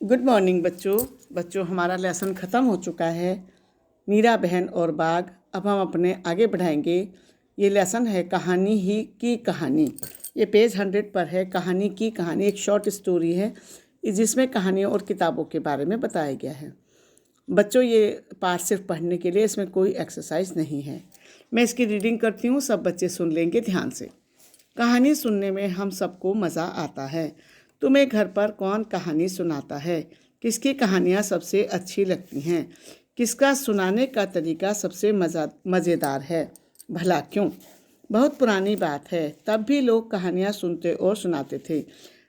Good morning बच्चों हमारा lesson ख़त्म हो चुका है। मीरा बहन और बाघ। अब हम अपने आगे बढ़ाएंगे। ये लेसन है कहानी ही की कहानी। ये पेज 100 पर है। कहानी की कहानी एक शॉर्ट स्टोरी है जिसमें कहानियों और किताबों के बारे में बताया गया है। बच्चों ये पाठ सिर्फ पढ़ने के लिए, इसमें कोई एक्सरसाइज नहीं है। मैं इसकी रीडिंग करती हूँ, सब बच्चे सुन लेंगे ध्यान से। कहानी सुनने में हम सबको मज़ा आता है। तुम्हें घर पर कौन कहानी सुनाता है? किसकी कहानियाँ सबसे अच्छी लगती हैं? किसका सुनाने का तरीका सबसे मज़ेदार है? भला क्यों? बहुत पुरानी बात है, तब भी लोग कहानियाँ सुनते और सुनाते थे।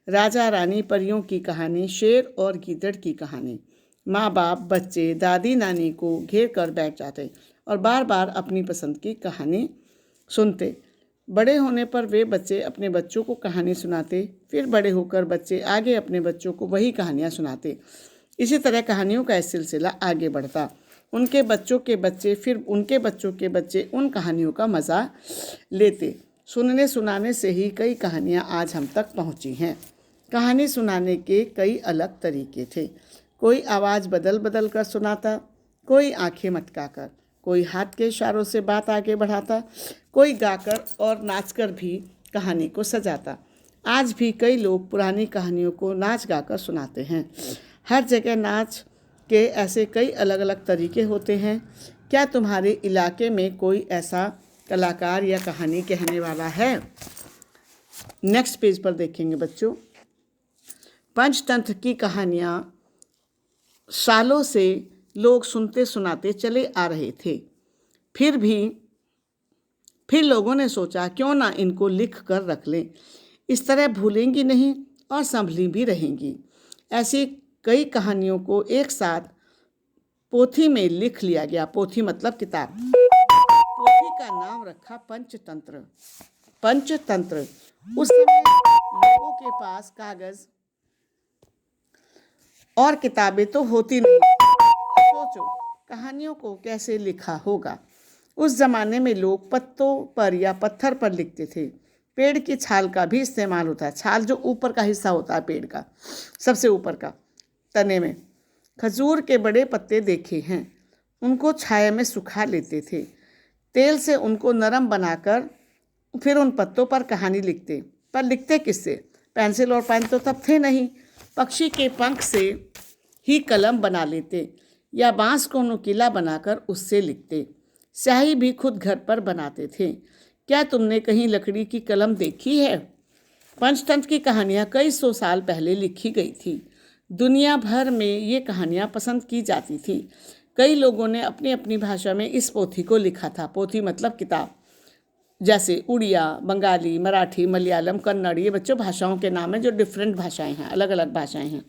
राजा रानी, परियों की कहानी, शेर और गीदड़ की कहानी। माँ बाप बच्चे दादी नानी को घेर कर बैठ जाते और बार बार अपनी पसंद की कहानी सुनते। बड़े होने पर वे बच्चे अपने बच्चों को कहानी सुनाते, फिर बड़े होकर बच्चे आगे अपने बच्चों को वही कहानियाँ सुनाते। इसी तरह कहानियों का सिलसिला आगे बढ़ता। उनके बच्चों के बच्चे, फिर उनके बच्चों के बच्चे उन कहानियों का मज़ा लेते। सुनने सुनाने से ही कई कहानियाँ आज हम तक पहुँची हैं। कहानी सुनाने के कई अलग तरीके थे। कोई आवाज़ बदल बदल कर सुनाता, कोई आंखें मटकाकर, कोई हाथ के इशारों से बात आगे बढ़ाता, कोई गाकर और नाचकर भी कहानी को सजाता। आज भी कई लोग पुरानी कहानियों को नाच गाकर सुनाते हैं। हर जगह नाच के ऐसे कई अलग अलग तरीके होते हैं। क्या तुम्हारे इलाके में कोई ऐसा कलाकार या कहानी कहने वाला है? नेक्स्ट पेज पर देखेंगे बच्चों। पंचतंत्र की कहानियाँ सालों से लोग सुनते सुनाते चले आ रहे थे। फिर लोगों ने सोचा क्यों ना इनको लिख कर रख लें। इस तरह भूलेंगी नहीं और संभली भी रहेंगी। ऐसी कई कहानियों को एक साथ पोथी में लिख लिया गया। पोथी मतलब किताब। पोथी का नाम रखा पंचतंत्र। पंचतंत्र। उस समय लोगों के पास कागज और किताबें तो होती नहीं। सोचो कहानियों को कैसे लिखा होगा। उस जमाने में लोग पत्तों पर या पत्थर पर लिखते थे। पेड़ की छाल का भी इस्तेमाल होता है। छाल जो ऊपर का हिस्सा होता है पेड़ का, सबसे ऊपर का, तने में। खजूर के बड़े पत्ते देखे हैं, उनको छाया में सुखा लेते थे। तेल से उनको नरम बनाकर फिर उन पत्तों पर कहानी लिखते। पर लिखते किससे? पेंसिल और पेन तो तब थे नहीं। पक्षी के पंख से ही कलम बना लेते या बांस को नुकीला बनाकर उससे लिखते। स्याही भी खुद घर पर बनाते थे। क्या तुमने कहीं लकड़ी की कलम देखी है? पंचतंत्र की कहानियाँ कई सौ साल पहले लिखी गई थी। दुनिया भर में ये कहानियाँ पसंद की जाती थी। कई लोगों ने अपनी अपनी भाषा में इस पोथी को लिखा था। पोथी मतलब किताब। जैसे उड़िया, बंगाली, मराठी, मलयालम, कन्नड़, ये बच्चों भाषाओं के नाम हैं जो डिफरेंट भाषाएं हैं, अलग अलग भाषाएं हैं।